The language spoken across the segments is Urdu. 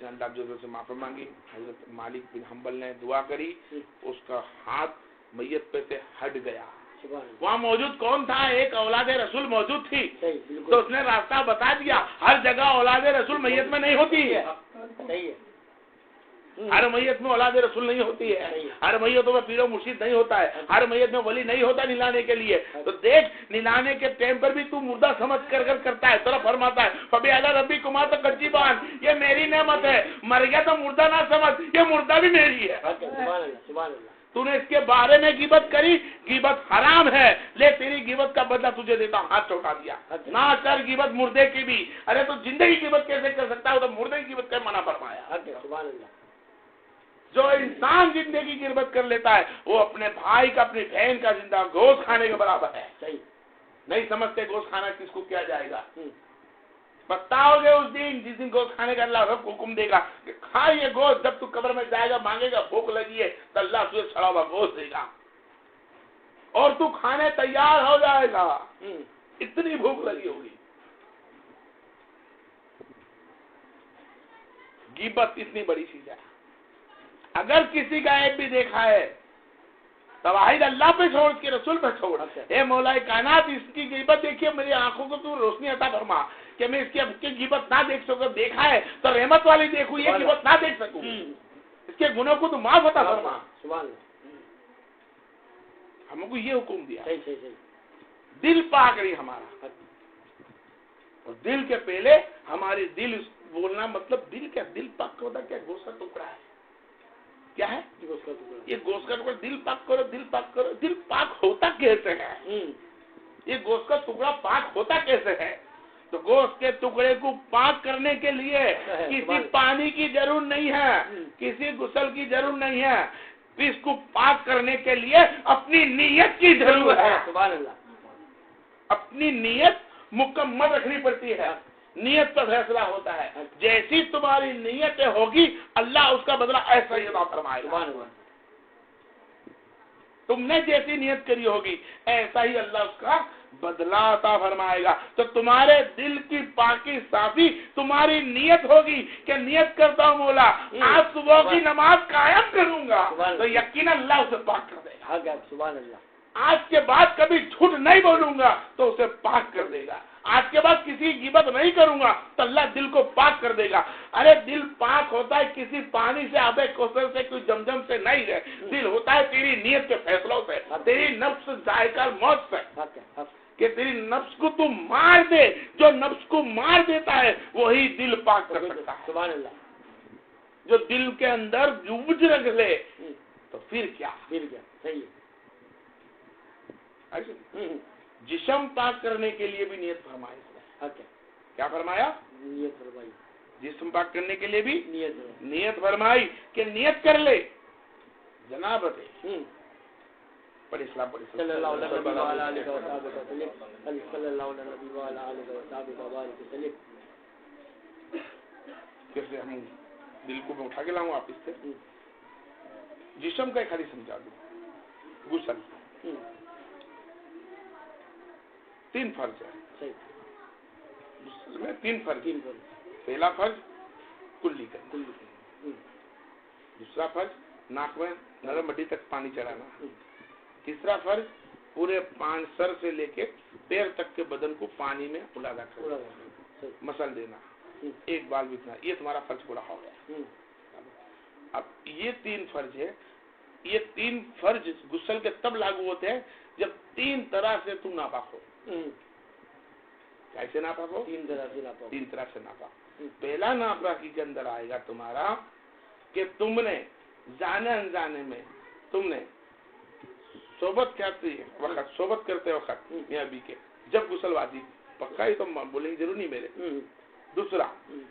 نے اللہ جل سے معافی مانگی، حضرت مالک بن حنبل نے دعا کری، اس کا ہاتھ میت پہ سے ہٹ گیا. وہاں موجود کون تھا؟ ایک اولاد رسول موجود تھی، تو اس نے راستہ بتا دیا. ہر جگہ اولاد رسول میت میں نہیں ہوتی ہے، ہر میت میں اولاد رسول نہیں ہوتی ہے، ہر میتوں میں پیر و مرشد نہیں ہوتا ہے، ہر میت میں ولی نہیں ہوتا نلانے کے لیے. تو دیکھ نلانے کے ٹائم پر بھی تو مردہ سمجھ کر کرتا ہے. طرف فرماتا ہے فبی اعلیٰ ربی کما تو کچیبان، یہ میری نعمت ہے، مر گیا تو مردہ نہ سمجھ، یہ مردہ بھی میری ہے. تو نے اس کے بارے میں غیبت کری، غیبت حرام ہے، لے تیری غیبت کا بدلہ تجھے دیتا ہوں. ہاتھ چوٹا دیا. نہ کر غیبت مردے کی بھی. ارے تو زندگی غیبت کیسے کر سکتا ہے؟ تو مردے کی غیبت کا منع فرمایا. جو انسان زندگی کی غیبت کر لیتا ہے وہ اپنے بھائی کا، اپنی بہن کا زندہ گوشت کھانے کے برابر ہے. نہیں سمجھتے گوشت کھانا کس کو کیا جائے گا. بتاؤ گے اس دن جس دن گوشت کھانے کا اللہ رب حکم دے گا کہ کھا یہ گوشت. جب تو قبر میں جائے گا مانگے گا بھوک لگی ہے تو اللہ تجھے سڑا ہوا گوشت دے گا اور تو کھانے تیار ہو جائے گا. اتنی بھوک لگی ہوگی. غیبت اتنی بڑی چیز ہے. اگر کسی کا عیب بھی دیکھا ہے تو واحد اللہ پہ چھوڑ، اس کے رسول پہ چھوڑ. اے مولا کائنات اس کی غیبت دیکھیے، میری آنکھوں کو تو روشنی عطا فرما کہ میں اس کی غیبت نہ دیکھ سکوں. دیکھا ہے تو رحمت والی دیکھوں، یہ غیبت نہ دیکھ سکوں. اس کے گناہوں کو تو معاف عطا فرما. ہم کو یہ حکم دیا. دل پاک نہیں ہمارا، اور دل کے پہلے ہماری دل بولنا مطلب دل کیا؟ دل پاک ہوتا کیا؟ گوشت کا ٹکڑا ہے. کیا ہے یہ گوشت کا ٹکڑا؟ دل پاک کرو، دل پاک کرو. دل پاک ہوتا کیسے ہے؟ یہ گوشت کا ٹکڑا پاک ہوتا کیسے ہے؟ تو گوشت کے ٹکڑے کو پاک کرنے کے لیے کسی پانی کی ضرورت نہیں ہے، کسی غسل کی ضرورت نہیں ہے. اس کو پاک کرنے کے لیے اپنی نیت کی ضرورت ہے. اپنی نیت مکمل رکھنی پڑتی ہے. نیت پر فیصلہ ہوتا ہے. جیسی تمہاری نیت ہوگی اللہ اس کا بدلہ ایسا ہی عطا فرمائے گا. تم نے جیسی نیت کری ہوگی ایسا ہی اللہ اس کا بدلہ عطا فرمائے گا. تو تمہارے دل کی پاکی صافی تمہاری نیت ہوگی کہ نیت کرتا ہوں مولا آج صبح کی نماز قائم کروں گا، تو یقیناً اللہ اسے پاک کر دے گا. سبحان اللہ. آج کے بعد کبھی جھوٹ نہیں بولوں گا تو اسے پاک کر دے گا. آج کے بعد کسی غیبت نہیں کروں گا تو اللہ دل کو پاک کر دے گا. ارے دل پاک ہوتا ہے کسی پانی سے، آب کوثر سے، کوئی زمزم سے نہیں ہے. دل ہوتا ہے تیری نیت کے فیصلوں سے، تیری نفس ذائقہ موت سے، کہ تیری نفس کو تو مار دے. جو نفس کو مار دیتا ہے وہی دل پاک کر سکتا ہے. سبحان اللہ. جو دل کے اندر جوج رکھ لے تو پھر کیا صحیح ہے. جسم پاک کرنے کے لیے بھی نیت فرمائی. کیا فرمایا؟ نیت فرمائی. جسم پاک کرنے کے لیے بھی نیت فرمائی کہ نیت کر لے جناب رہے. پڑھ اسلام پڑھ صلی اللہ علیہ وسلم. کیسے ہم دل کو میں اٹھا کے لاؤں آپ اس سے. جسم کا ایک حدیث سمجھا دوں. غسل 3 فرض ہے. میں 3 فرض. پہلا فرض کلی کرنا، دوسرا فرض ناک میں نرم ہڈی تک پانی چڑھانا، تیسرا فرض پورے پانچ سر سے لے کے پیر تک کے بدن کو پانی میں الادا کرنا، مسل دینا، ایک بال بکنا. یہ تمہارا فرض پورا ہو گیا. اب یہ 3 فرض ہے. یہ 3 فرض غسل کے تب لاگو ہوتے ہیں جب 3 طرح سے تم ناپاک ہو. کیسے ناپاک ہو؟ 3 طرح سے ناپاک. پہلا ناپاکی کے اندر آئے گا تمہارا کہ تم نے جانے انجانے میں تم نے صحبت کرتے وقت میاں بی کے جب غسل واجب پکا ہی تو بولیں گے ضرور نہیں میرے. دوسرا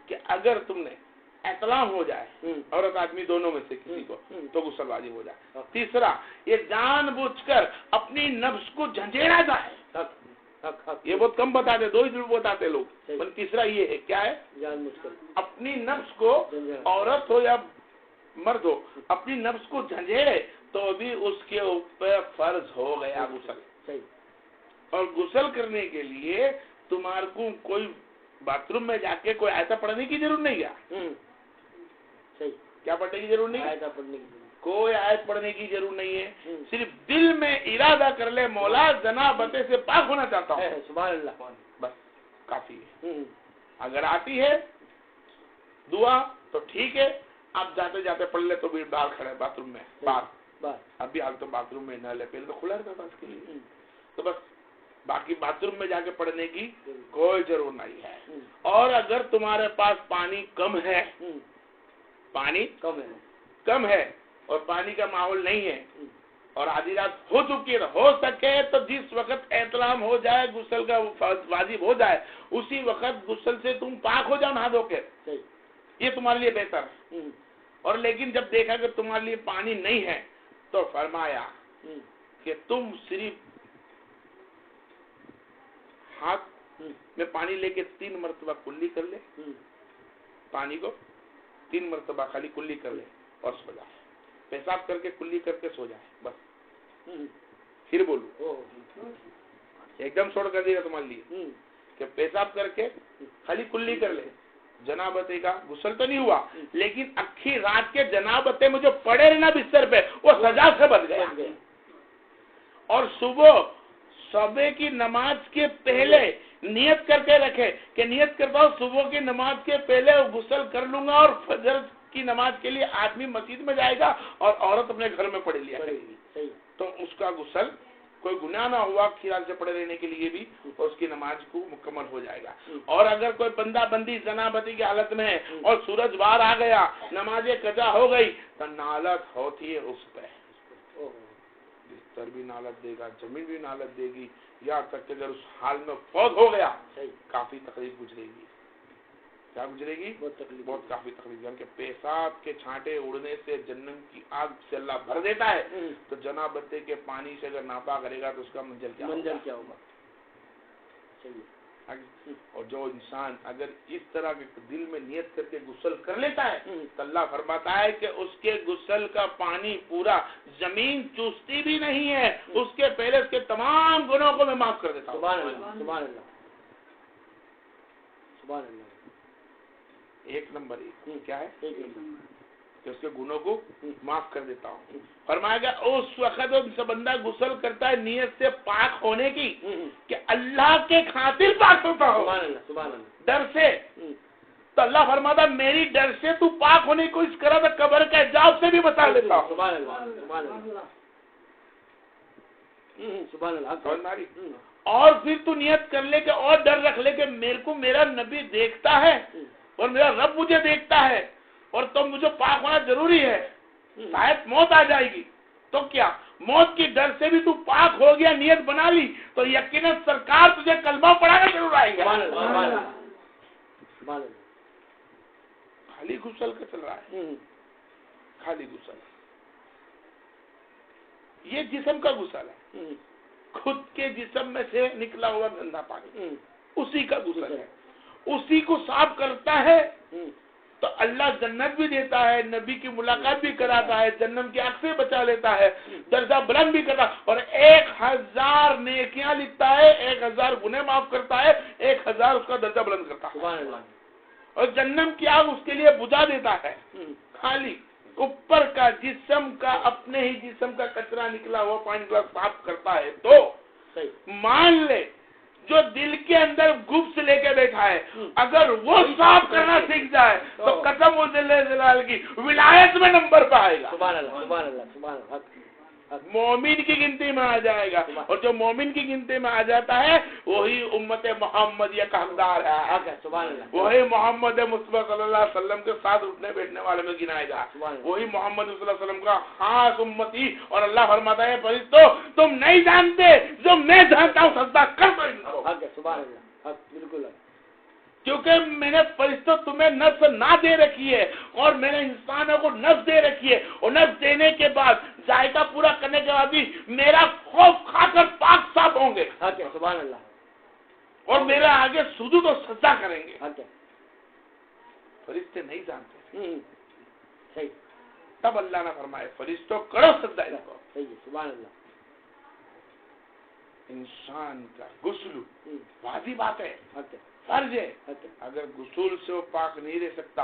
کہ اگر تم نے اطلاع ہو جائے عورت آدمی دونوں میں سے کسی کو تو غسل واجب ہو جائے. تیسرا یہ جان بوجھ کر اپنی نفس کو جھنجھوڑا جائے. یہ بہت کم بتاتے، 2 ہی ضرور بتاتے لوگ. تیسرا یہ ہے کیا ہے؟ جان بوجھ کر اپنی نفس کو، عورت ہو یا مرد ہو، اپنی نفس کو جھنجھوڑے تو بھی اس کے اوپر فرض ہو گیا غسل. اور غسل کرنے کے لیے تمہارے کو کوئی باتھ روم میں جا کے کوئی ایسا پڑھنے کی ضرورت نہیں ہے. صحیح. کیا پڑھنے کی ضرورت نہیں ہے؟ آیت پڑھنے کی ضرورت. کوئی آیت پڑھنے کی ضرورت نہیں ہے. صرف دل میں ارادہ کر لے مولا جنابت سے پاک ہونا چاہتا ہوں. سبحان اللہ. بس کافی ہے. اگر آتی ہے دعا تو ٹھیک ہے. آپ جاتے جاتے پڑھ لے تو بھی باہر کھڑے باتھ روم میں باہر. ابھی حال تو باتھ روم میں نہ لے پہلے تو کھلا رہتا تھا اس کے لیے. تو بس باقی باتھ روم میں جا کے پڑھنے کی کوئی ضرورت نہیں ہے. اور اگر تمہارے پاس پانی کم ہے، پانی کم ہے اور پانی کا ماحول نہیں ہے اور آدھی رات ہو چکی ہے، ہو سکے تو جس وقت احترام ہو جائے غسل کا واجب ہو جائے اسی وقت غسل سے تم پاک ہو جاؤ نہا دھو کے. یہ تمہارے لیے بہتر ہے. اور لیکن جب دیکھا کہ تمہارے لیے پانی نہیں ہے تو فرمایا کہ تم صرف ہاتھ میں پانی لے کے 3 مرتبہ کلی کر لے. پانی کو 3 مرتبہ خالی کلی کر لے اور سو جائے. پیشاب کر کے کلی کر کے سو جائے. بس پھر بولو ایک دم چھوڑ کر دے گا تمہارے لیے کہ پیشاب کر کے خالی کلی کر لے. جنابتے کا غسل تو نہیں ہوا لیکن اکھی رات کے جنابتے میں جو پڑے رہنا بستر پہ وہ سزا سے بچ گیا. اور صبح کی نماز کے پہلے نیت کر کے رکھے کہ نیت کرتا ہوں صبح کی نماز کے پہلے غسل کر لوں گا اور فجر کی نماز کے لیے آدمی مسجد میں جائے گا اور عورت اپنے گھر میں پڑھ لیا کرے گی. تو اس کا غسل کوئی گناہ نہ ہوا خیال سے پڑے رہنے کے لیے بھی اور اس کی نماز کو مکمل ہو جائے گا. اور اگر کوئی بندہ بندی جنابتی کی حالت میں ہے اور سورج باہر آ گیا نماز قضا ہو گئی تو نالت ہوتی ہے اس پہ. بستر بھی نالت دے گا، زمین بھی نالت دے گی. یہاں تک کہ اگر اس حال میں فوت ہو گیا کافی تکلیف گزرے گی. کیا گزرے گی؟ بہت کافی تکلیف. کہ پیشاب کے چھانٹے اڑنے سے جہنم کی آگ سے اللہ بھر دیتا ہے تو جنابتے کے پانی سے اگر ناپا کرے گا تو اس کا منزل کیا ہوگا. اور جو انسان اگر اس طرح کے دل میں نیت کر کے غسل کر لیتا ہے تو اللہ فرماتا ہے کہ اس کے غسل کا پانی پورا زمین چوستی بھی نہیں ہے. اس کے پہلے اس کے تمام گناہوں کو میں معاف کر دیتا ہوں. سبحان اللہ سبحان اللہ سبحان اللہ. ایک نمبر کیا ہے کہ اس کے گناہوں کو معاف کر دیتا ہوں. فرمایا گیا اس وقت جو بندہ غسل کرتا ہے نیت سے پاک ہونے کی کہ اللہ کے خاطر پاک ہوتا ہو ڈر سے تو اللہ فرماتا ہے میری ڈر سے تو پاک ہونے کو اس طرح قبر کے عذاب سے بھی بچا لیتا ہوں. اور پھر تو نیت کر لے کہ اور ڈر رکھ لے کہ میرے کو میرا نبی دیکھتا ہے اور میرا رب مجھے دیکھتا ہے اور تو مجھے پاک ہونا ضروری ہے. شاید موت آ جائے گی تو کیا موت کی ڈر سے بھی تو پاک ہو گیا نیت بنا لی تو یقیناً سرکار تجھے کلمہ پڑھانا ضرور آئے گا. خالی غسل کا چل رہا ہے. خالی غسل یہ جسم کا غسل ہے. خود کے جسم میں سے نکلا ہوا گندا پانی اسی کا غسل ہے. اسی کو صاف کرتا ہے تو اللہ جنت بھی دیتا ہے، نبی کی ملاقات بھی کراتا ہے، جنم کی آگ سے بچا لیتا ہے، درجہ بلند بھی کرتا ہے اور 1000 نیکیاں لکھتا ہے، 1000 گناہ معاف کرتا ہے، 1000 اس کا درجہ بلند کرتا ہے. اور جنم کی آگ اس کے لیے بجھا دیتا ہے. خالی اوپر کا جسم کا اپنے ہی جسم کا کچرا نکلا ہوا پانی کا صاف کرتا ہے تو مان لے جو دل کے اندر گپس لے کے بیٹھا ہے اگر وہ صاف کرنا سیکھ جائے تو قسم و جلال کی ولایت میں نمبر پہ آئے گا. سبحان اللہ سبحان اللہ سبحان اللہ. مومن کی گنتی میں آ جائے گا اور جو مومن کی گنتی میں آ جاتا ہے وہی امت محمدیہ کا حقدار ہے. وہی محمد مصطفیٰ صلی اللہ علیہ وسلم کے ساتھ اٹھنے بیٹھنے والے میں گنائے گا. وہی محمد صلی اللہ علیہ وسلم کا خاص امتی. اور اللہ فرماتا ہے فرشتوں تم نہیں جانتے جو میں جانتا ہوں سجدہ کر دو ان کو. بالکل کیونکہ میں نے فرشتوں تمہیں نفس نہ دے رکھی ہے اور میں نے انسانوں کو نفس دے رکھی ہے اور نفس دینے کے بعد ذائقہ پورا کرنے کے بعد بھی میرا خوف کھا کر پاک صاف ہوں گے. سبحان اللہ. اور میرا آگے سجود و سجدہ کریں گے. فرشتے نہیں جانتے. صحیح. تب اللہ نے فرمایا فرشتوں کرو سجدہ ان کو. سبحان اللہ. انسان کا غسل واجب بات ہے، فرض ہے. اگر غسل سے وہ پاک نہیں رہ سکتا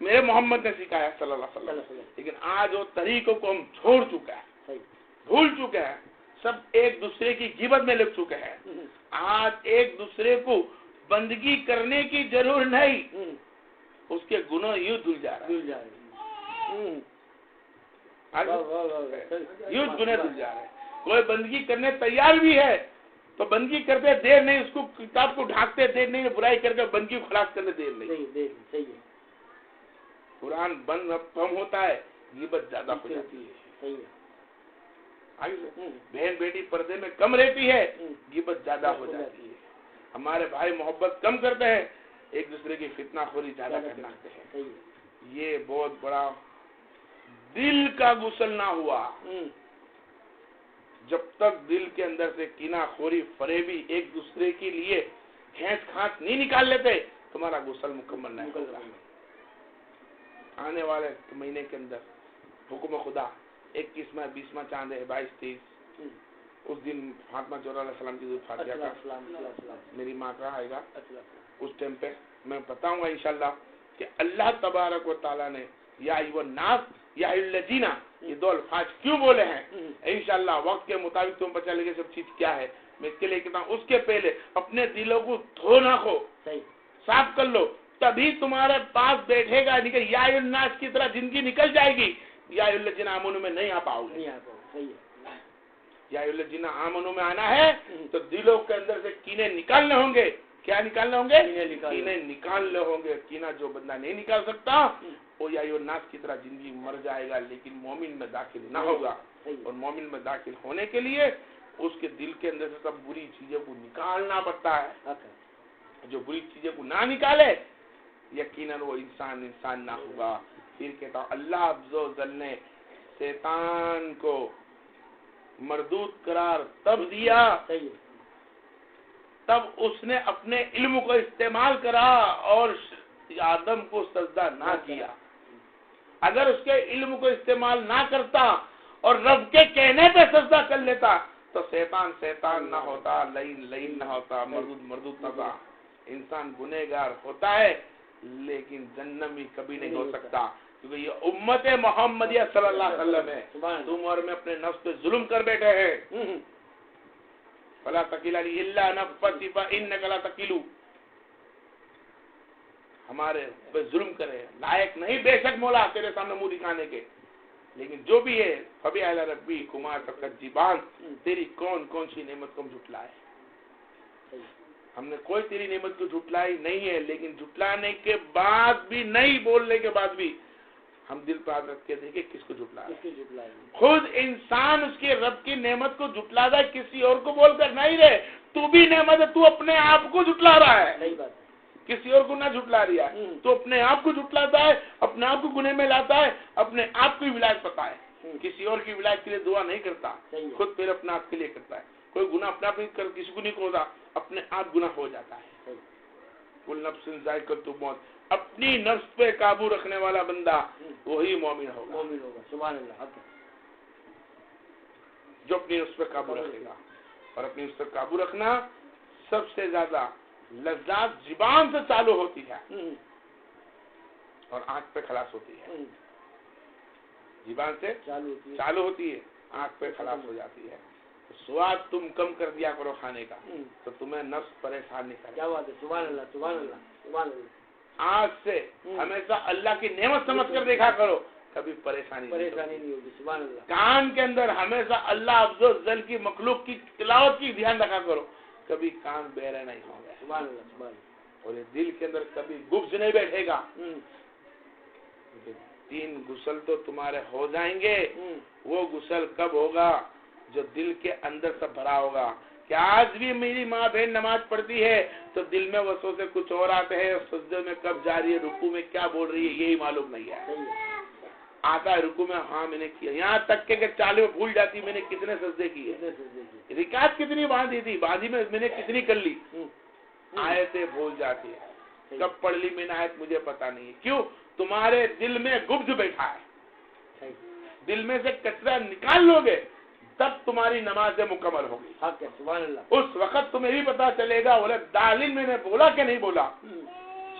میرے محمد نے سکھایا صلی اللہ علیہ وسلم. لیکن آج وہ طریقوں کو ہم چھوڑ چکے ہیں, بھول چکے ہیں, سب ایک دوسرے کی غیبت میں لگ چکے ہیں. آج ایک دوسرے کو بندگی کرنے کی ضرورت نہیں, اس کے گناہ یوں دھل جا رہے ہیں, یوں گناہ دھل جا رہے ہیں. کوئی بندگی کرنے تیار بھی ہے تو بندگی کرتے دیر نہیں, اس کو کتاب کو ڈھانکتے دیر نہیں, برائی کر کے بندگی کو خلاص کرنے دیر نہیں. قرآن بند کم ہوتا ہے, غیبت زیادہ ہو جاتی ہے. بہن بیٹی پردے میں کم رہتی ہے, غیبت زیادہ ہو جاتی ہے. ہمارے بھائی محبت کم کرتے ہیں, ایک دوسرے کی فتنہ خوری زیادہ کرنا ہیں. یہ بہت بڑا دل کا غسل نہ ہوا. جب تک دل کے اندر سے کینہ خوری فریبی ایک دوسرے کے لیے کھینچ کھانچ نہیں نکال لیتے, تمہارا غسل مکمل نہیں ہوگا. آنے والے مہینے کے اندر حکم خدا 21واں 20واں چاند ہے, 22-23, اس دن فاطمہ زہرا علیہ السلام کی فاتحہ کا میری ماں کا آئے گا. اس ٹائم پہ میں بتاؤں گا انشاءاللہ کہ اللہ تبارک و تعالیٰ نے یا ایوہ الناس یا الذین یہ دو الفاظ کیوں بولے ہیں. انشاءاللہ وقت کے مطابق تم پتہ لگے سب چیز کیا ہے. میں اس کے لیے کہتا ہوں, اس کے پہلے اپنے دلوں کو دھونا کو صاف کر لو, تبھی تمہارے پاس بیٹھے گا. یا ایوہ الناس کی طرح زندگی نکل جائے گی, یا ایوہ الذین آمنوا میں نہیں آ پاؤ گے. یا ایوہ الذین آمنوا میں آنا ہے تو دلوں کے اندر سے کینے نکالنے ہوں گے. کیا نکالنے ہوں گے؟ کینے نکالنے ہوں گے. کینہ جو بندہ نہیں نکال سکتا وہ یا ایوہ الناس کی طرح زندگی مر جائے گا, لیکن مومن میں داخل نہ ہوگا. اور مومن میں داخل ہونے کے لیے اس کے دل کے اندر سے سب بری چیزوں کو نکالنا پڑتا ہے. جو بری چیزوں کو نہ نکالے یقیناً وہ انسان نہ ہوگا. پھر کہتا ہوں اللہ عز و جل نے شیطان کو مردود قرار تب دیا تب اس نے اپنے علم کو استعمال کرا اور آدم کو سجدہ نہ کیا. اگر اس کے علم کو استعمال نہ کرتا اور رب کے کہنے پہ سجدہ کر لیتا تو شیطان نہ ہوتا, لعین نہ ہوتا, مردود نہ تھا. انسان گنہگار ہوتا ہے لیکن جہنمی کبھی نہیں ہو سکتا, کیونکہ یہ امت محمدیہ صلی اللہ علیہ وسلم ہے. تم اور میں اپنے نفس پہ ظلم کر بیٹھے ہیں. فلا تکلنی الا نفسی فانک لا تکلو, ہمارے پہ ظلم کرے, لائق نہیں بے شک مولا تیرے سامنے منہ دکھانے کے, لیکن جو بھی ہے فبی اعلی ربی کما تکذبان, تیری کون سی نعمت کو ہم جھٹلائے. ہم نے کوئی تیری نعمت کو جھٹلائی نہیں ہے, لیکن جھٹلانے کے بعد بھی, نہیں بولنے کے بعد بھی ہم دل پر ہاتھ رکھ کے دیکھیں کس کو جھٹلا رہے. خود انسان اس کے رب کی نعمت کو جھٹلا رہا ہے, کسی اور کو بول کر نہیں رہے. تو بھی نعمت ہے, تو اپنے آپ کو جھٹلا رہا ہے, کسی اور کو نہ جھٹلا رہا ہے. تو اپنے آپ کو جھٹلاتا ہے, اپنے آپ کو گناہ میں لاتا ہے, اپنے آپ کو ولایت پتا ہے. کسی اور کی ولایت کے لیے دعا نہیں کرتا, خود پھر اپنے آپ کے لیے کرتا ہے. کوئی گناہ اپنے آپ نہیں کسی کو نہیں کھوتا, اپنے آپ گناہ ہو جاتا ہے. کل نفس ذائقۃ الموت, اپنی نفس پہ قابو رکھنے والا بندہ وہی مومن ہوگا. سبحان اللہ. جو اپنی نفس پہ قابو رکھے گا. اور اپنی نفس پہ قابو رکھنا سب سے زیادہ لذات زبان سے چالو ہوتی ہے اور آنکھ پہ خلاص ہوتی ہے. زبان سے چالو ہوتی ہے, آنکھ پہ خلاص ہو جاتی ہے. سواد تم کم کر دیا کرو کھانے کا تو تمہیں نفس پریشان نہیں کرے. کیا بات ہے, سبحان اللہ, سبحان اللہ, سبحان اللہ. آج سے ہمیشہ اللہ کی نعمت سمجھ کر دیکھا کرو, کبھی پریشانی نہیں ہوگی. سبحان اللہ. کان کے اندر ہمیشہ اللہ عز و جل کی مخلوق کی تلاوت کی دھیان رکھا کرو, کبھی کان بہرے نہیں ہوں گے. سبحان اللہ, سبحان اللہ. اور یہ دل کے اندر کبھی گبز نہیں بیٹھے گا. 3 غسل تو تمہارے ہو جائیں گے. وہ غسل کب ہوگا؟ جو دل کے اندر سے بھرا ہوگا. کہ آج بھی میری ماں بہن نماز پڑھتی ہے تو دل میں وسوسے کچھ اور آتے ہیں, سجدے میں کب جا رہی ہے, رکوع میں کیا بول رہی ہے, یہی معلوم نہیں ہے. آتا ہے رکوع میں, ہاں میں نے کیا, یہاں تک کہ چالے میں بھول جاتی میں نے کتنے سجدے کیے, رکعت کتنی باندھی تھی, باندھی میں نے کتنی کر لی, آیتیں بھول جاتی ہے, کب پڑھ لی میں نے آیت مجھے پتا نہیں ہے. کیوں؟ تمہارے دل میں گبز بیٹھا ہے. دل میں سے کچرا نکال لو گے تب تمہاری نماز مکمل ہوگی. سبحان اللہ. اس وقت تمہیں بھی پتا چلے گا بولے دالین میں نے بولا کہ نہیں بولا.